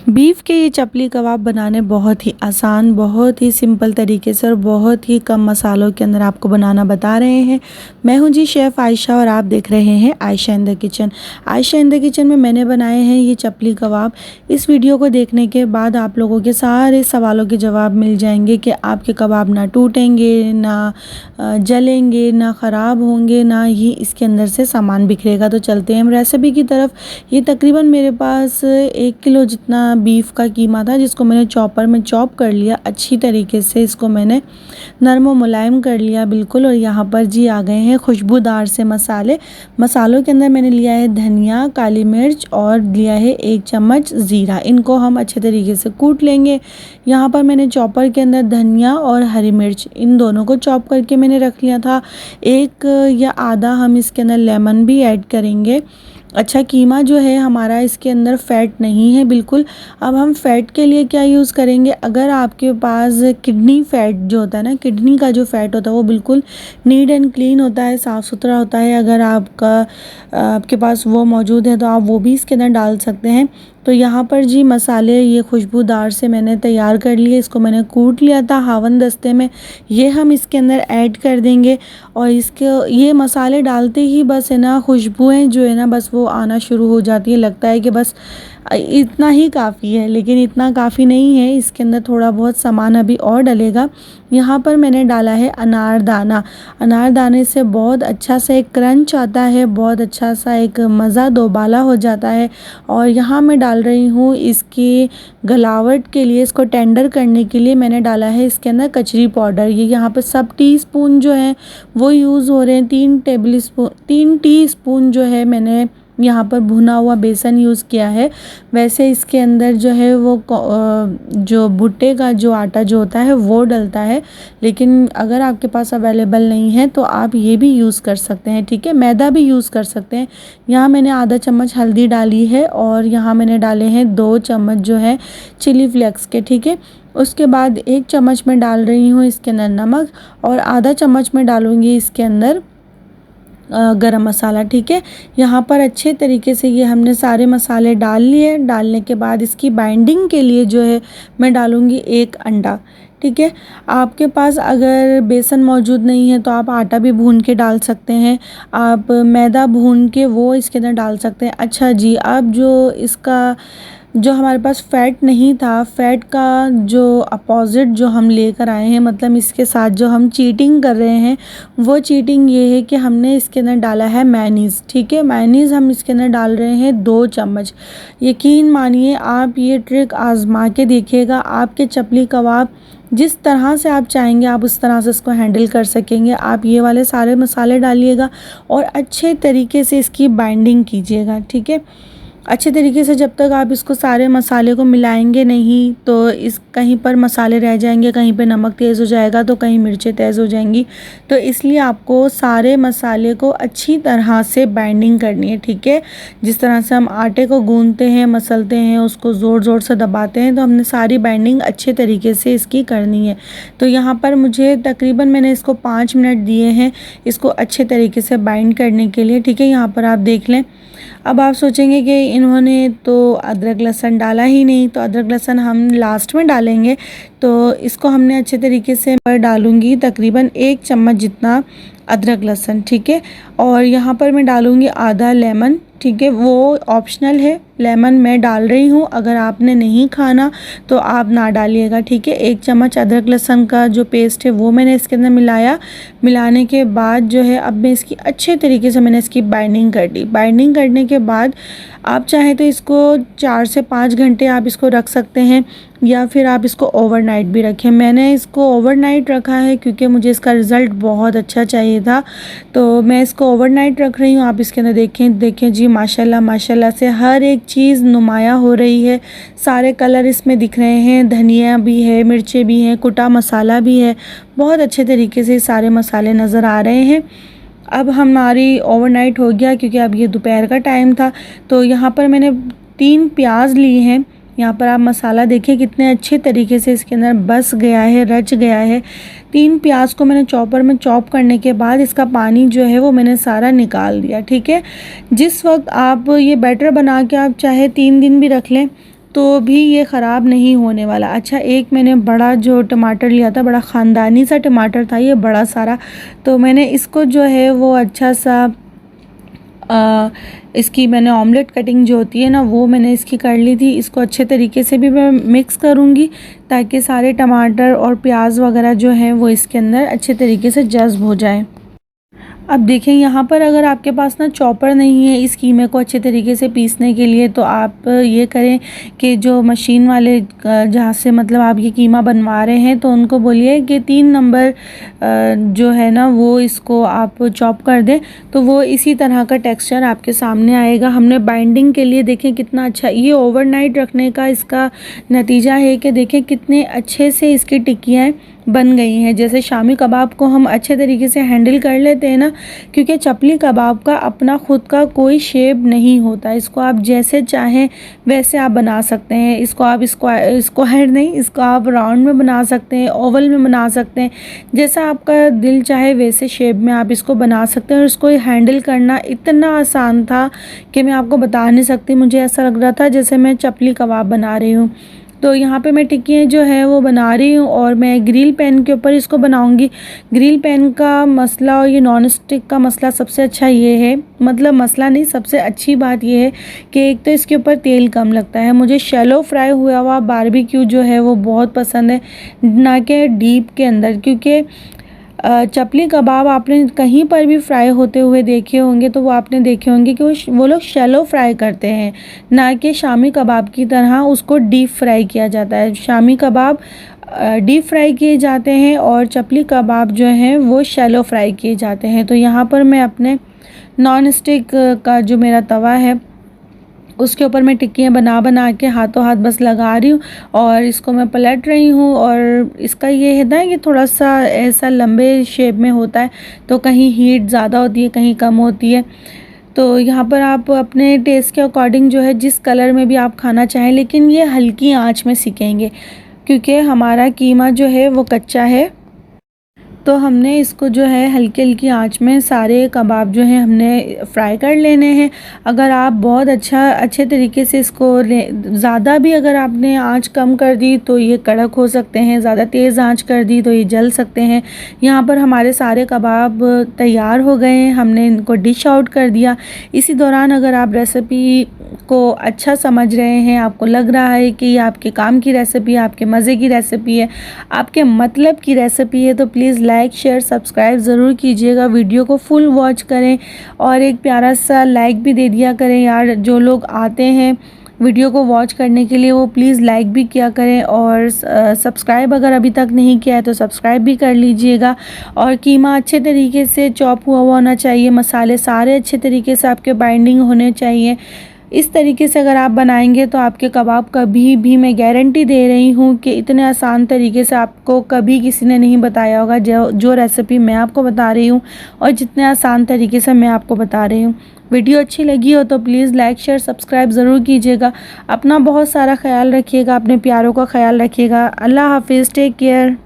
Beef के ये चपली कबाब बनाने बहुत ही आसान, बहुत ही सिंपल तरीके से और बहुत ही कम मसालों के अंदर आपको बनाना बता रहे हैं। मैं हूं जी शेफ़ आयशा और आप देख रहे हैं Ayesha in the kitchen. Ayesha in the kitchen में मैंने बनाए हैं ये चपली कबाब। इस वीडियो को देखने के बाद आप लोगों के सारे सवालों के जवाब मिल जाएंगे कि आपके कबाब ना टूटेंगे, ना जलेंगे, ना ख़राब होंगे, ना ही इसके अंदर से सामान बिखरेगा। तो चलते हैं हम रेसिपी की तरफ। ये तकरीबन मेरे पास 1 किलो जितना बीफ का कीमा था, जिसको मैंने चॉपर में चॉप कर लिया अच्छी तरीके से। इसको मैंने नरम और मुलायम कर लिया बिल्कुल। और यहाँ पर जी आ गए हैं खुशबूदार से मसाले। मसालों के अंदर मैंने लिया है धनिया, काली मिर्च और लिया है 1 चम्मच ज़ीरा। इनको हम अच्छे तरीके से कूट लेंगे। यहाँ पर मैंने चॉपर के अंदर धनिया और हरी मिर्च इन दोनों को चॉप करके मैंने रख लिया था। 1 या आधा हम इसके अंदर लेमन भी ऐड करेंगे। अच्छा, कीमा जो है हमारा इसके अंदर फ़ैट नहीं है बिल्कुल। अब हम फ़ैट के लिए क्या यूज़ करेंगे, अगर आपके पास किडनी फ़ैट जो होता है ना, किडनी का जो फ़ैट होता है वो बिल्कुल नीट एंड क्लीन होता है, साफ़ सुथरा होता है। अगर आपके पास वो मौजूद है तो आप वो भी इसके अंदर डाल सकते हैं। तो यहाँ पर जी मसाले ये खुशबूदार से मैंने तैयार कर लिए। इसको मैंने कूट लिया था हावन दस्ते में। ये हम इसके अंदर ऐड कर देंगे और ये मसाले डालते ही बस है ना, खुशबुएं जो है ना बस वो आना शुरू हो जाती है। लगता है कि बस इतना ही काफ़ी है, लेकिन इतना काफ़ी नहीं है। इसके अंदर थोड़ा बहुत सामान अभी और डलेगा। यहाँ पर मैंने डाला है अनारदाना। अनारदाने से बहुत अच्छा सा एक क्रंच आता है, बहुत अच्छा सा एक मज़ा दोबाला हो जाता है। और यहाँ मैं डाल रही हूँ इसकी गलावट के लिए, इसको टेंडर करने के लिए मैंने डाला है इसके अंदर कचरी पाउडर। ये यहाँ पर सब टीस्पून जो है वो यूज़ हो रहे हैं। 3 टीस्पून जो है मैंने यहाँ पर भुना हुआ बेसन यूज़ किया है। वैसे इसके अंदर जो है वो जो भुट्टे का जो आटा जो होता है वो डलता है, लेकिन अगर आपके पास अवेलेबल नहीं है तो आप ये भी यूज़ कर सकते हैं, ठीक है। मैदा भी यूज़ कर सकते हैं। यहाँ मैंने आधा चम्मच हल्दी डाली है और यहाँ मैंने डाले हैं 2 चम्मच जो है चिली फ्लेक्स के, ठीक है। उसके बाद 1 चम्मच मैं डाल रही हूँ इसके अंदर नमक और आधा चम्मच मैं डालूँगी इसके अंदर गरम मसाला, ठीक है। यहाँ पर अच्छे तरीके से ये हमने सारे मसाले डाल लिए। डालने के बाद इसकी बाइंडिंग के लिए जो है मैं डालूँगी 1 अंडा, ठीक है। आपके पास अगर बेसन मौजूद नहीं है तो आप आटा भी भून के डाल सकते हैं, आप मैदा भून के वो इसके अंदर डाल सकते हैं। अच्छा जी, अब जो हमारे पास फ़ैट नहीं था, फ़ैट का जो अपोज़िट जो हम लेकर आए हैं, मतलब इसके साथ जो हम चीटिंग कर रहे हैं, वो चीटिंग ये है कि हमने इसके अंदर डाला है मेयोनीज़, ठीक है। मेयोनीज़ हम इसके अंदर डाल रहे हैं 2 चम्मच। यकीन मानिए आप ये ट्रिक आज़मा के देखिएगा, आपके चपली कबाब जिस तरह से आप चाहेंगे आप उस तरह से इसको हैंडल कर सकेंगे। आप ये वाले सारे मसाले डालिएगा और अच्छे तरीके से इसकी बाइंडिंग कीजिएगा, ठीक है। अच्छे तरीके से जब तक आप इसको सारे मसाले को मिलाएंगे नहीं तो इस कहीं पर मसाले रह जाएंगे, कहीं पे नमक तेज़ हो जाएगा तो कहीं मिर्चें तेज़ हो जाएंगी। तो इसलिए आपको सारे मसाले को अच्छी तरह से बाइंडिंग करनी है, ठीक है। जिस तरह से हम आटे को गूंदते हैं, मसलते हैं, उसको ज़ोर ज़ोर से दबाते हैं, तो हमने सारी बाइंडिंग अच्छे तरीके से इसकी करनी है। तो यहाँ पर मुझे तकरीबन मैंने इसको 5 मिनट दिए हैं इसको अच्छे तरीके से बाइंड करने के लिए, ठीक है। यहाँ पर आप देख लें। अब आप सोचेंगे कि इन्होंने तो अदरक लहसुन डाला ही नहीं, तो अदरक लहसुन हम लास्ट में डालेंगे। तो इसको हमने अच्छे तरीके से मैं डालूँगी तकरीबन 1 चम्मच जितना अदरक लहसुन, ठीक है। और यहाँ पर मैं डालूँगी आधा लेमन, ठीक है। वो ऑप्शनल है, लेमन मैं डाल रही हूँ, अगर आपने नहीं खाना तो आप ना डालिएगा, ठीक है। 1 चम्मच अदरक लहसुन का जो पेस्ट है वो मैंने इसके अंदर मिलाया। मिलाने के बाद जो है अब मैं इसकी अच्छे तरीके से मैंने इसकी बाइंडिंग कर दी। बाइंडिंग करने के बाद आप चाहें तो इसको 4 से 5 घंटे आप इसको रख सकते हैं या फिर आप इसको ओवरनाइट भी रखें। मैंने इसको ओवरनाइट रखा है क्योंकि मुझे इसका रिज़ल्ट बहुत अच्छा चाहिए था, तो मैं इसको ओवरनाइट रख रही हूँ। आप इसके अंदर देखें जी माशाल्लाह माशाल्लाह से हर एक चीज़ नुमाया हो रही है। सारे कलर इसमें दिख रहे हैं, धनिया भी है, मिर्चें भी हैं, कुटा मसाला भी है। बहुत अच्छे तरीके से सारे मसाले नज़र आ रहे हैं। अब हमारी ओवरनाइट हो गया क्योंकि अब ये दोपहर का टाइम था। तो यहाँ पर मैंने 3 प्याज लिए हैं। यहाँ पर आप मसाला देखिए कितने अच्छे तरीके से इसके अंदर बस गया है, रच गया है। 3 प्याज को मैंने चॉपर में चॉप करने के बाद इसका पानी जो है वो मैंने सारा निकाल दिया, ठीक है। जिस वक्त आप ये बैटर बना के आप चाहे 3 दिन भी रख लें तो भी ये ख़राब नहीं होने वाला। अच्छा, एक मैंने बड़ा जो टमाटर लिया था, बड़ा ख़ानदानी सा टमाटर था ये, बड़ा सारा, तो मैंने इसको जो है वो अच्छा सा इसकी मैंने ऑमलेट कटिंग जो होती है ना, वो मैंने इसकी कर ली थी। इसको अच्छे तरीके से भी मैं मिक्स करूँगी ताकि सारे टमाटर और प्याज वगैरह जो है वो इसके अंदर अच्छे तरीके से जज़्ब हो जाए। अब देखें, यहाँ पर अगर आपके पास ना चॉपर नहीं है इस कीमे को अच्छे तरीके से पीसने के लिए, तो आप ये करें कि जो मशीन वाले जहाँ से मतलब आप ये कीमा बनवा रहे हैं, तो उनको बोलिए कि 3 नंबर जो है ना वो इसको आप चॉप कर दें, तो वो इसी तरह का टेक्सचर आपके सामने आएगा। हमने बाइंडिंग के लिए देखें कितना अच्छा, ये ओवरनाइट रखने का इसका नतीजा है कि देखें कितने अच्छे से इसकी टिक्कियाँ बन गई हैं। जैसे शामी कबाब को हम अच्छे तरीके से हैंडल कर लेते हैं ना, क्योंकि चपली कबाब का अपना ख़ुद का कोई शेप नहीं होता, इसको आप जैसे चाहें वैसे आप बना सकते हैं। इसको आप स्क्वायर नहीं, इसको आप राउंड में बना सकते हैं, ओवल में बना सकते हैं, जैसा आपका दिल चाहे वैसे शेप में आप इसको बना सकते हैं। और इसको हैंडल करना इतना आसान था कि मैं आपको बता नहीं सकती, मुझे ऐसा लग रहा था जैसे मैं चपली कबाब बना रही हूँ। तो यहाँ पे मैं टिक्कियाँ जो है वो बना रही हूँ और मैं ग्रिल पैन के ऊपर इसको बनाऊँगी। ग्रिल पैन का मसला और ये नॉन स्टिक का मसला सबसे अच्छा ये है, मतलब मसला नहीं, सबसे अच्छी बात ये है कि एक तो इसके ऊपर तेल कम लगता है। मुझे शैलो फ्राई हुआ हुआ बारबेक्यू जो है वो बहुत पसंद है, ना कि डीप के अंदर, क्योंकि चपली कबाब आपने कहीं पर भी फ्राई होते हुए देखे होंगे तो वो आपने देखे होंगे कि वो लोग शैलो फ्राई करते हैं, ना कि शामी कबाब की तरह उसको डीप फ्राई किया जाता है। शामी कबाब डीप फ्राई किए जाते हैं और चपली कबाब जो हैं वो शैलो फ्राई किए जाते हैं। तो यहाँ पर मैं अपने नॉन स्टिक का जो मेरा तवा है उसके ऊपर मैं टिक्कियाँ बना बना के हाथों हाथ बस लगा रही हूँ और इसको मैं पलट रही हूँ। और इसका ये है ना कि थोड़ा सा ऐसा लंबे शेप में होता है, तो कहीं हीट ज़्यादा होती है कहीं कम होती है। तो यहाँ पर आप अपने टेस्ट के अकॉर्डिंग जो है जिस कलर में भी आप खाना चाहें, लेकिन ये हल्की आंच में सिकेंगे क्योंकि हमारा कीमा जो है वो कच्चा है। तो हमने इसको जो है हल्की हल्की आंच में सारे कबाब जो हैं हमने फ्राई कर लेने हैं। अगर आप बहुत अच्छे तरीके से इसको ज़्यादा भी अगर आपने आंच कम कर दी तो ये कड़क हो सकते हैं, ज़्यादा तेज़ आंच कर दी तो ये जल सकते हैं। यहाँ पर हमारे सारे कबाब तैयार हो गए हैं, हमने इनको डिश आउट कर दिया। इसी दौरान अगर आप रेसिपी को अच्छा समझ रहे हैं, आपको लग रहा है कि ये आपके काम की रेसिपी है, आपके मज़े की रेसिपी है, आपके मतलब की रेसिपी है, तो प्लीज़ लाइक शेयर सब्सक्राइब ज़रूर कीजिएगा। वीडियो को फुल वॉच करें और एक प्यारा सा लाइक भी दे दिया करें यार। जो लोग आते हैं वीडियो को वॉच करने के लिए वो प्लीज़ लाइक भी किया करें और सब्सक्राइब अगर अभी तक नहीं किया है तो सब्सक्राइब भी कर लीजिएगा। और कीमा अच्छे तरीके से चॉप हुआ होना चाहिए, मसाले सारे अच्छे तरीके से आपके बाइंडिंग होने चाहिए। इस तरीके से अगर आप बनाएंगे तो आपके कबाब कभी भी, मैं गारंटी दे रही हूँ कि इतने आसान तरीके से आपको कभी किसी ने नहीं बताया होगा जो रेसिपी मैं आपको बता रही हूँ और जितने आसान तरीके से मैं आपको बता रही हूँ। वीडियो अच्छी लगी हो तो प्लीज़ लाइक शेयर सब्सक्राइब ज़रूर कीजिएगा। अपना बहुत सारा ख्याल रखिएगा, अपने प्यारों का ख्याल रखिएगा। अल्लाह हाफिज़, टेक केयर।